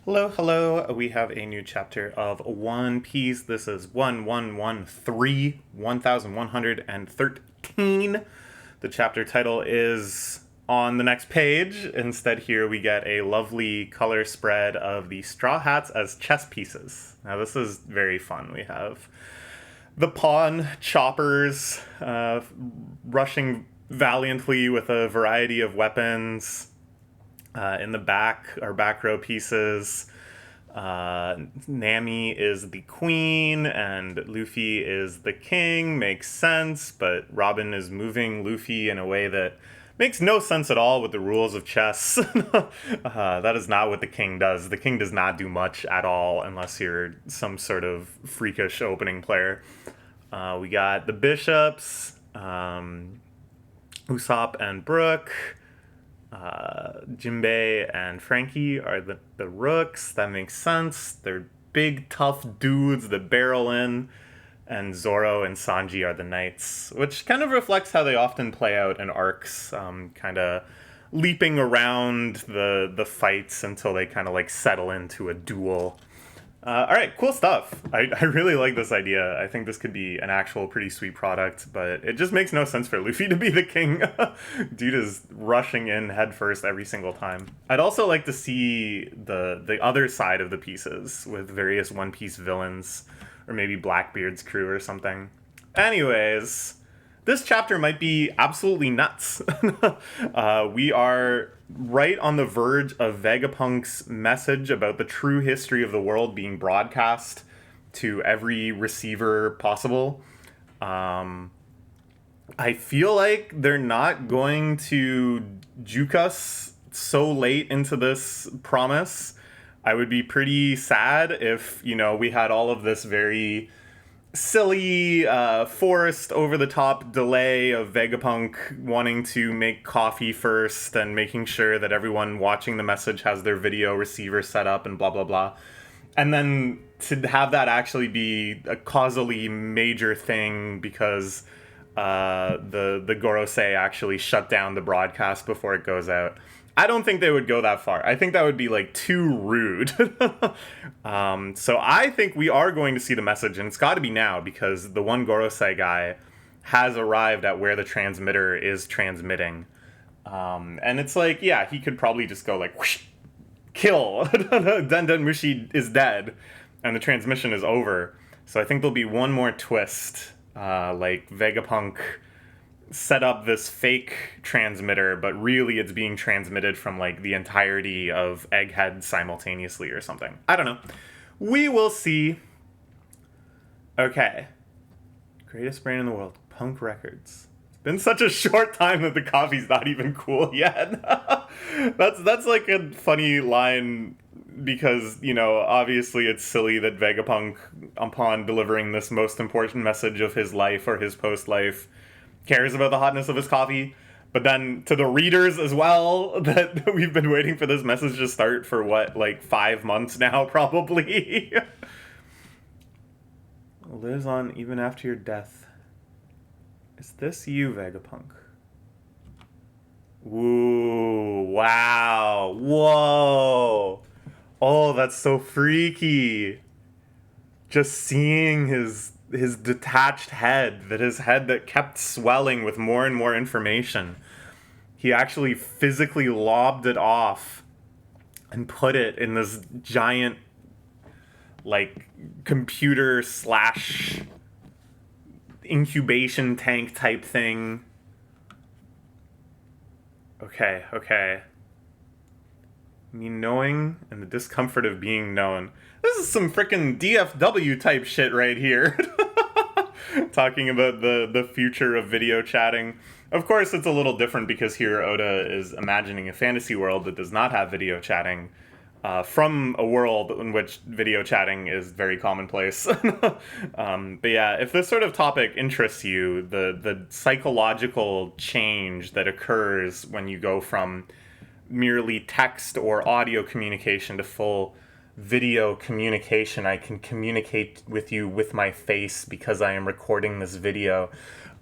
Hello, hello. We have a new chapter of One Piece. This is 1113, 1113. The chapter title is on the next page. Instead, here we get a lovely color spread of the Straw Hats as chess pieces. Now, this is very fun. We have the pawn choppers rushing valiantly with a variety of weapons. In the back are back row pieces. Nami is the queen and Luffy is the king. Makes sense, but Robin is moving Luffy in a way that makes no sense at all with the rules of chess. That is not what the king does. The king does not do much at all unless you're some sort of freakish opening player. We got the bishops, Usopp and Brook. Jinbei and Frankie are the rooks. That makes sense. They're big, tough dudes that barrel in. And Zoro and Sanji are the knights, which kind of reflects how they often play out in arcs, kind of leaping around the fights until they kind of like settle into a duel. All right, cool stuff. I really like this idea. I think this could be an actual pretty sweet product, but it just makes no sense for Luffy to be the king. Dude is rushing in headfirst every single time. I'd also like to see the other side of the pieces with various One Piece villains, or maybe Blackbeard's crew or something. Anyways, this chapter might be absolutely nuts. We are right on the verge of Vegapunk's message about the true history of the world being broadcast to every receiver possible. I feel like they're not going to juke us so late into this promise. I would be pretty sad if, we had all of this very silly, forced, over-the-top delay of Vegapunk wanting to make coffee first and making sure that everyone watching the message has their video receiver set up and blah, blah, blah. And then to have that actually be a causally major thing because the Gorosei actually shut down the broadcast before it goes out. I don't think they would go that far. I think that would be like too rude. So I think we are going to see the message, and it's got to be now because the one Gorosei guy has arrived at where the transmitter is transmitting. And it's like, yeah, he could probably just go like, whoosh, kill. Den Mushi is dead, and the transmission is over. So I think there'll be one more twist, like Vegapunk set up this fake transmitter, but really it's being transmitted from like the entirety of Egghead simultaneously or something. I don't know. We will see. Okay. Greatest brand in the world, Punk Records. It's been such a short time that the coffee's not even cool yet. That's like a funny line because, obviously it's silly that Vegapunk, upon delivering this most important message of his life or his post-life, cares about the hotness of his coffee, but then to the readers as well, that we've been waiting for this message to start for what, like 5 months now, probably. Lives on even after your death. Is this you, Vegapunk? Ooh, wow, whoa. Oh, that's so freaky. Just seeing his detached head, his head that kept swelling with more and more information. He actually physically lobbed it off and put it in this giant, like, computer / incubation tank type thing. Okay. Knowing and the discomfort of being known. This is some frickin' DFW type shit right here. Talking about the future of video chatting. Of course, it's a little different because here Oda is imagining a fantasy world that does not have video chatting from a world in which video chatting is very commonplace. But yeah, if this sort of topic interests you, the psychological change that occurs when you go from merely text or audio communication to full video communication. I can communicate with you with my face because I am recording this video.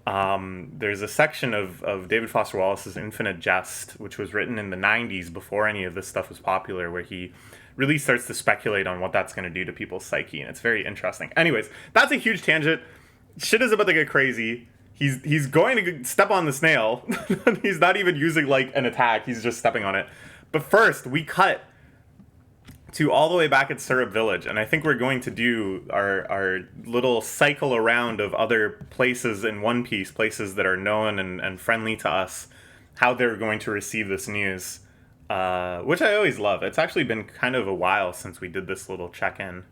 There's a section of David Foster Wallace's Infinite Jest, which was written in the 90s before any of this stuff was popular, where he really starts to speculate on what that's going to do to people's psyche, and it's very interesting. Anyways, that's a huge tangent. Shit is about to get crazy. He's going to step on the snail. He's not even using like an attack. He's just stepping on it. But first, we cut to all the way back at Syrup Village, and I think we're going to do our little cycle around of other places in One Piece, places that are known and friendly to us, how they're going to receive this news, which I always love. It's actually been kind of a while since we did this little check-in.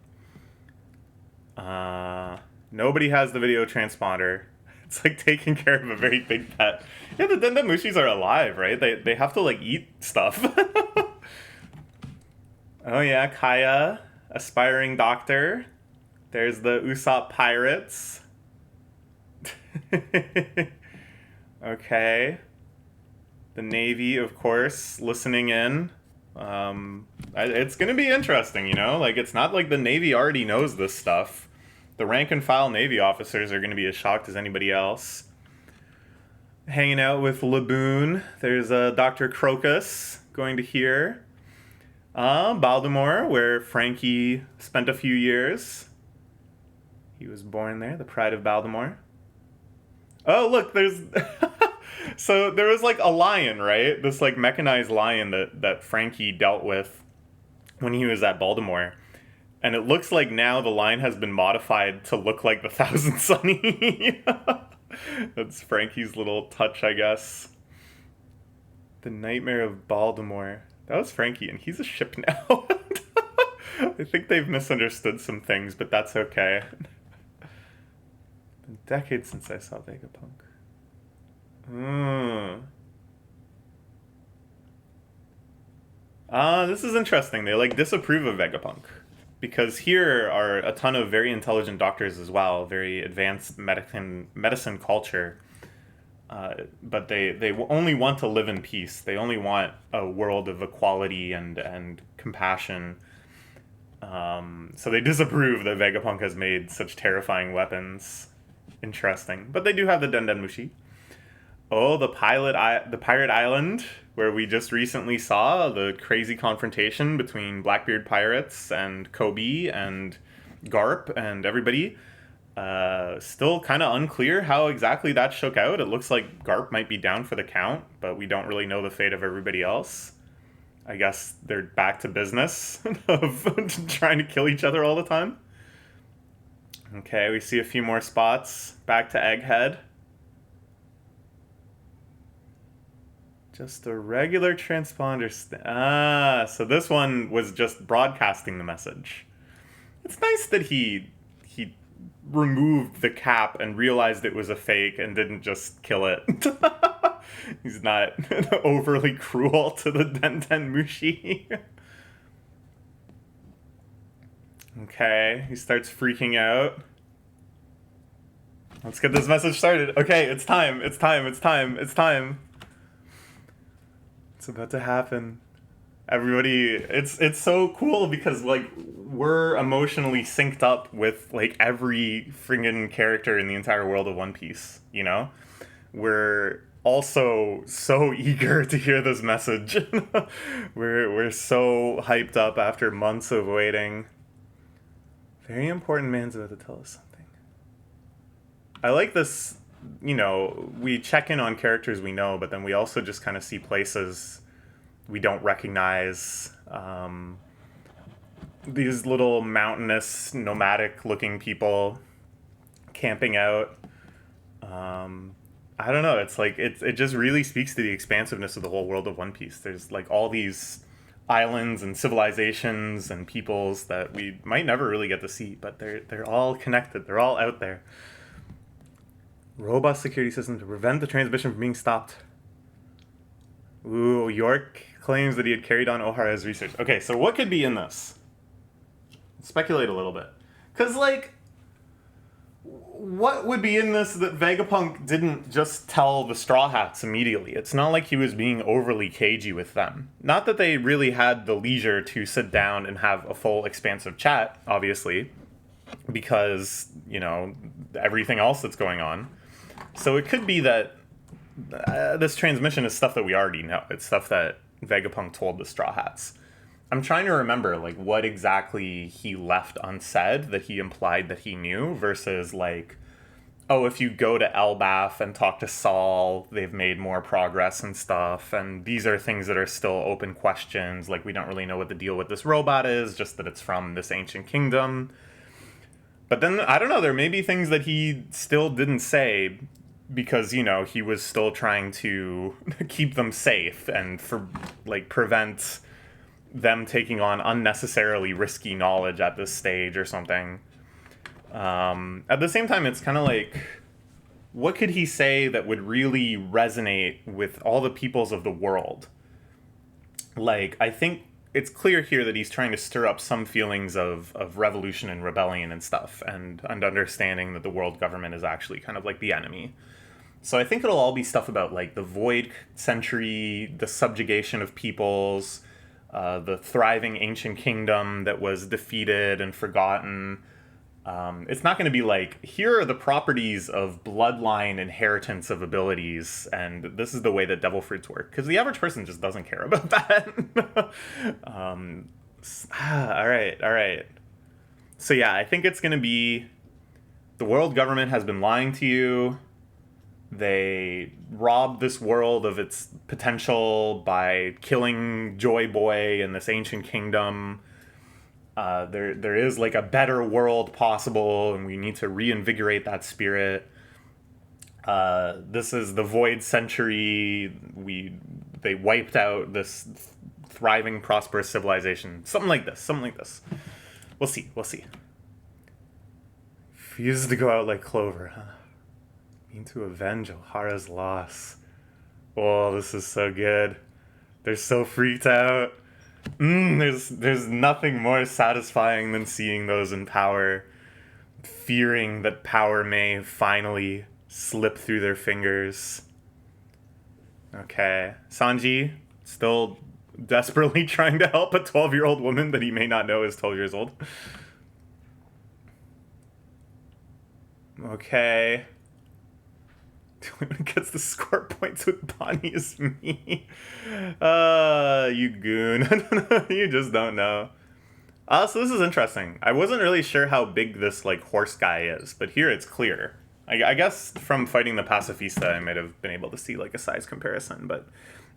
Nobody has the video transponder. It's like taking care of a very big pet. Yeah, the Dendamushis are alive, right? They have to like eat stuff. Oh yeah, Kaya, aspiring doctor. There's the Usopp pirates. Okay. The Navy, of course, listening in. It's gonna be interesting, you know? Like, it's not like the Navy already knows this stuff. The rank and file Navy officers are gonna be as shocked as anybody else. Hanging out with Laboon. There's Dr. Crocus going to hear. Baltimore, where Frankie spent a few years. He was born there, the pride of Baltimore. Oh, look, there's... So there was like a lion, right? This like mechanized lion that Frankie dealt with when he was at Baltimore. And it looks like now the lion has been modified to look like the Thousand Sunny. That's Frankie's little touch, I guess. The Nightmare of Baltimore. That was Frankie, and he's a ship now. I think they've misunderstood some things, but that's okay. Been decades since I saw Vegapunk. This is interesting. They like disapprove of Vegapunk. Because here are a ton of very intelligent doctors as well, very advanced medicine culture. But they only want to live in peace. They only want a world of equality and compassion. So they disapprove that Vegapunk has made such terrifying weapons. Interesting. But they do have the Dendamushi. Oh, the Pirate Island, where we just recently saw the crazy confrontation between Blackbeard pirates and Kobe and Garp and everybody. Still kind of unclear how exactly that shook out. It looks like Garp might be down for the count, but we don't really know the fate of everybody else. I guess they're back to business of trying to kill each other all the time. Okay, we see a few more spots. Back to Egghead. Just a regular transponder. So this one was just broadcasting the message. It's nice that he removed the cap and realized it was a fake and didn't just kill it. He's not overly cruel to the Dendamushi. Okay, he starts freaking out. Let's get this message started. Okay, it's time. It's about to happen. Everybody, it's so cool because like we're emotionally synced up with like every friggin' character in the entire world of One Piece, you know? We're also so eager to hear this message. We're so hyped up after months of waiting. Very important man's about to tell us something. I like this, you know, we check in on characters we know, but then we also just kind of see places we don't recognize. These little mountainous, nomadic-looking people camping out. I don't know. It's like it just really speaks to the expansiveness of the whole world of One Piece. There's like all these islands and civilizations and peoples that we might never really get to see, but they're all connected. They're all out there. Robust security system to prevent the transmission from being stopped. Ooh, York claims that he had carried on Ohara's research. Okay, so what could be in this? Let's speculate a little bit. Because, like, what would be in this that Vegapunk didn't just tell the Straw Hats immediately? It's not like he was being overly cagey with them. Not that they really had the leisure to sit down and have a full expansive chat, obviously, because, you know, everything else that's going on. So it could be that this transmission is stuff that we already know. It's stuff that Vegapunk told the Straw Hats. I'm trying to remember like what exactly he left unsaid that he implied that he knew versus like, oh, if you go to Elbath and talk to Saul, they've made more progress and stuff, and these are things that are still open questions. Like, we don't really know what the deal with this robot is, just that it's from this ancient kingdom. But then, I don't know, there may be things that he still didn't say because, you know, he was still trying to keep them safe and for, like, prevent them taking on unnecessarily risky knowledge at this stage or something. At the same time, it's kind of like, what could he say that would really resonate with all the peoples of the world? Like, I think it's clear here that he's trying to stir up some feelings of revolution and rebellion and stuff, and understanding that the world government is actually kind of like the enemy. So I think it'll all be stuff about, like, the Void Century, the subjugation of peoples, the thriving ancient kingdom that was defeated and forgotten. It's not going to be like, here are the properties of bloodline inheritance of abilities, and this is the way that devil fruits work. Because the average person just doesn't care about that. All right. So yeah, I think it's going to be the world government has been lying to you. They robbed this world of its potential by killing Joy Boy in this ancient kingdom. There is like a better world possible, and we need to reinvigorate that spirit. This is the Void Century. They wiped out this thriving, prosperous civilization. Something like this. We'll see. Refused to go out like Clover, huh? Mean to avenge Ohara's loss. Oh, this is so good. They're so freaked out. There's nothing more satisfying than seeing those in power, fearing that power may finally slip through their fingers. Okay, Sanji still desperately trying to help a 12-year-old woman that he may not know is 12 years old. Okay. The only one who gets the score points with Bonnie is me. You goon. You just don't know. So this is interesting. I wasn't really sure how big this, like, horse guy is, but here it's clear. I guess from fighting the Pacifista, I might have been able to see, like, a size comparison, but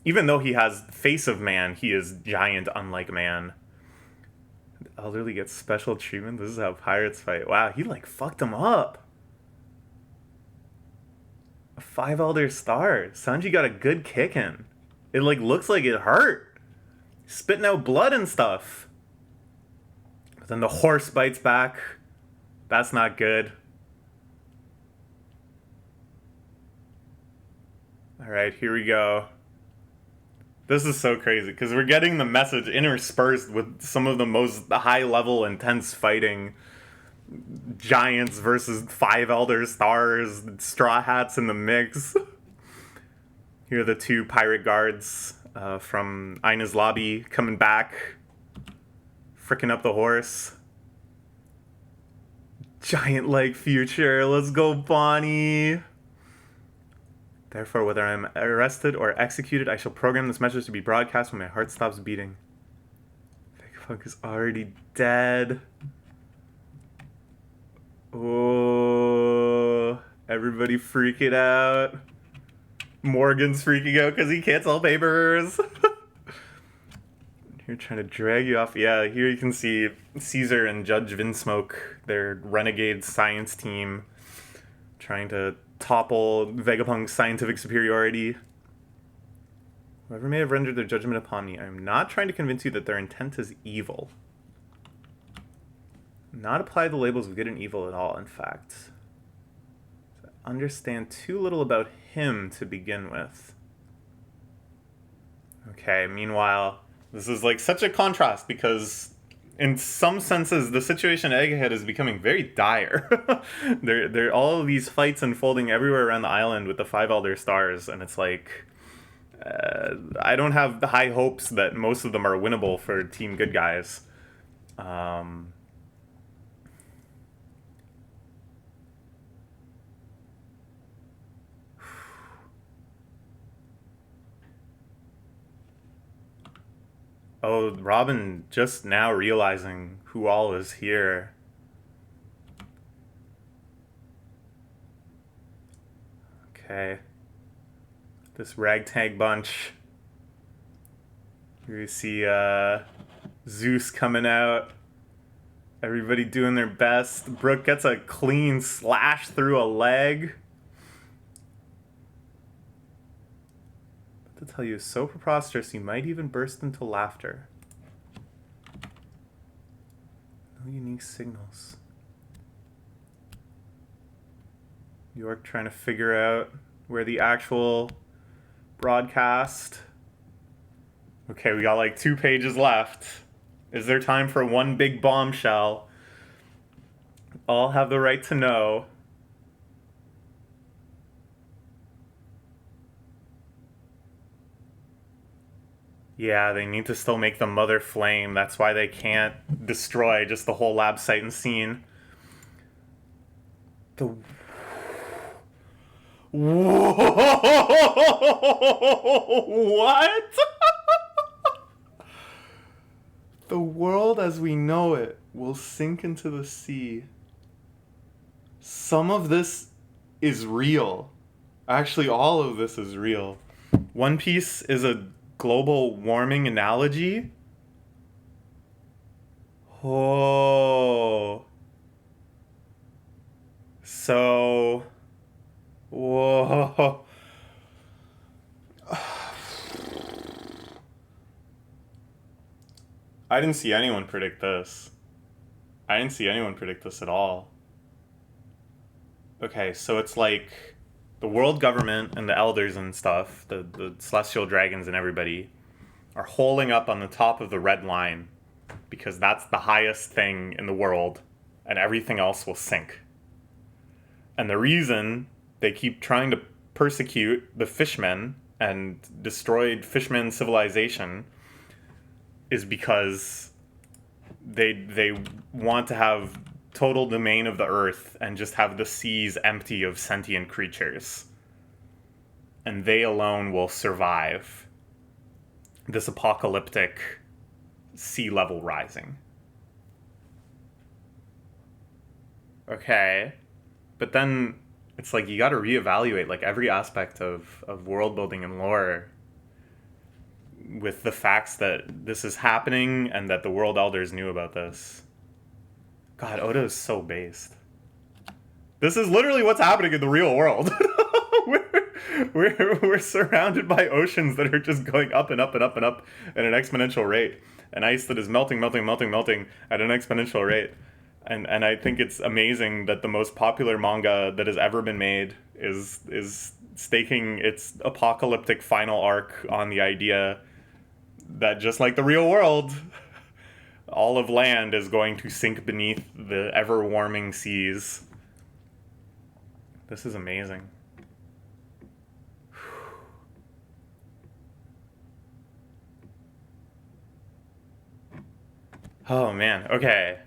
even though he has face of man, he is giant unlike man. The elderly gets special treatment? This is how pirates fight. Wow, he, like, fucked him up. A 5 Elder Star. Sanji got a good kick in. It, like, looks like it hurt. Spitting out blood and stuff. But then the horse bites back. That's not good. Alright, here we go. This is so crazy, because we're getting the message interspersed with some of the most high-level, intense fighting. Giants versus 5 Elder Stars, Straw Hats in the mix. Here are the 2 pirate guards from Ina's lobby coming back. Fricking up the horse. Giant-like future. Let's go, Bonnie. Therefore, whether I'm arrested or executed, I shall program this message to be broadcast when my heart stops beating. Vegapunk is already dead. Oh, everybody freaking out. Morgan's freaking out because he can't sell papers. Here trying to drag you off. Yeah, here you can see Caesar and Judge Vinsmoke, their renegade science team, trying to topple Vegapunk's scientific superiority. Whoever may have rendered their judgment upon me, I am not trying to convince you that their intent is evil. Not apply the labels of good and evil at all, in fact. I understand too little about him to begin with. Okay, meanwhile, this is like such a contrast because in some senses the situation at Egghead is becoming very dire. there are all of these fights unfolding everywhere around the island with the 5 Elder Stars, and it's like I don't have the high hopes that most of them are winnable for Team Good Guys. Oh, Robin just now realizing who all is here. Okay. This ragtag bunch. Here you see Zeus coming out. Everybody doing their best. Brooke gets a clean slash through a leg. But to tell you, so preposterous you might even burst into laughter. No unique signals. York trying to figure out where the actual broadcast. Okay, we got like 2 pages left. Is there time for one big bombshell? All have the right to know. Yeah, they need to still make the mother flame. That's why they can't destroy just the whole lab site and scene. The... What? The world as we know it will sink into the sea. Some of this is real. Actually, all of this is real. One Piece is a global warming analogy. Oh. So... Whoa. I didn't see anyone predict this. I didn't see anyone predict this at all. Okay, so it's like the world government and the elders and stuff, the celestial dragons and everybody, are holding up on the top of the red line because that's the highest thing in the world and everything else will sink. And the reason they keep trying to persecute the fishmen and destroyed fishman civilization is because they want to have total domain of the earth and just have the seas empty of sentient creatures. And they alone will survive this apocalyptic sea level rising. Okay. But then it's like you gotta reevaluate like every aspect of world building and lore with the facts that this is happening and that the world elders knew about this. God, Oda is so based. This is literally what's happening in the real world. we're surrounded by oceans that are just going up and up and up and up at an exponential rate. And ice that is melting at an exponential rate. And I think it's amazing that the most popular manga that has ever been made is staking its apocalyptic final arc on the idea that just like the real world, all of land is going to sink beneath the ever-warming seas. This is amazing. Oh man, okay.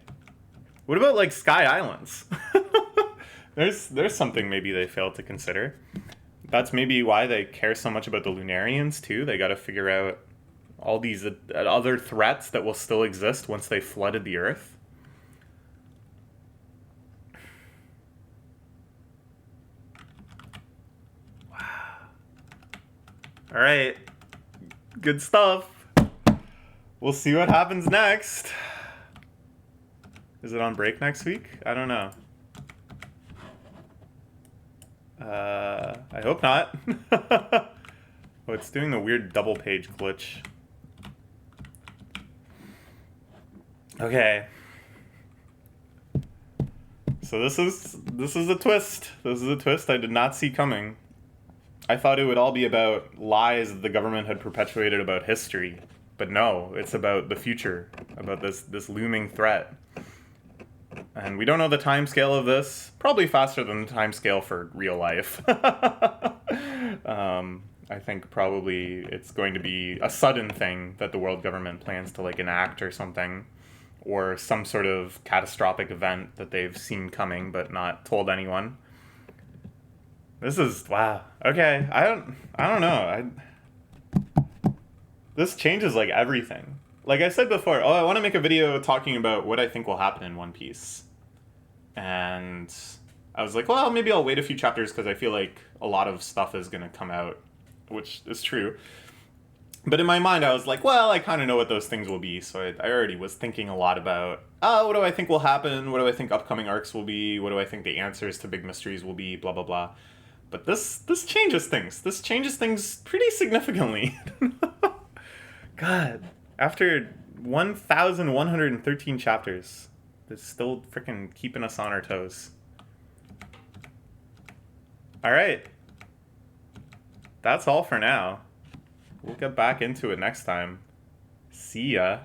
What about like Sky Islands? There's something maybe they failed to consider. That's maybe why they care so much about the Lunarians too. They got to figure out all these other threats that will still exist once they flooded the Earth. Wow. All right. Good stuff. We'll see what happens next. Is it on break next week? I don't know. I hope not. Oh, it's doing the weird double page glitch. Okay. So this is a twist. This is a twist I did not see coming. I thought it would all be about lies that the government had perpetuated about history. But no, it's about the future, about this looming threat. And we don't know the timescale of this. Probably faster than the timescale for real life. I think probably it's going to be a sudden thing that the world government plans to like enact or something, or some sort of catastrophic event that they've seen coming but not told anyone. This is wow. Okay, I don't know. This changes like everything. like I said before, I want to make a video talking about what I think will happen in One Piece. And I was like, well, maybe I'll wait a few chapters because I feel like a lot of stuff is going to come out, which is true. But in my mind, I was like, well, I kind of know what those things will be. So I already was thinking a lot about, what do I think will happen? What do I think upcoming arcs will be? What do I think the answers to big mysteries will be? Blah, blah, blah. But this changes things. This changes things pretty significantly. God, after 1,113 chapters, it's still freaking keeping us on our toes. All right. That's all for now. We'll get back into it next time. See ya.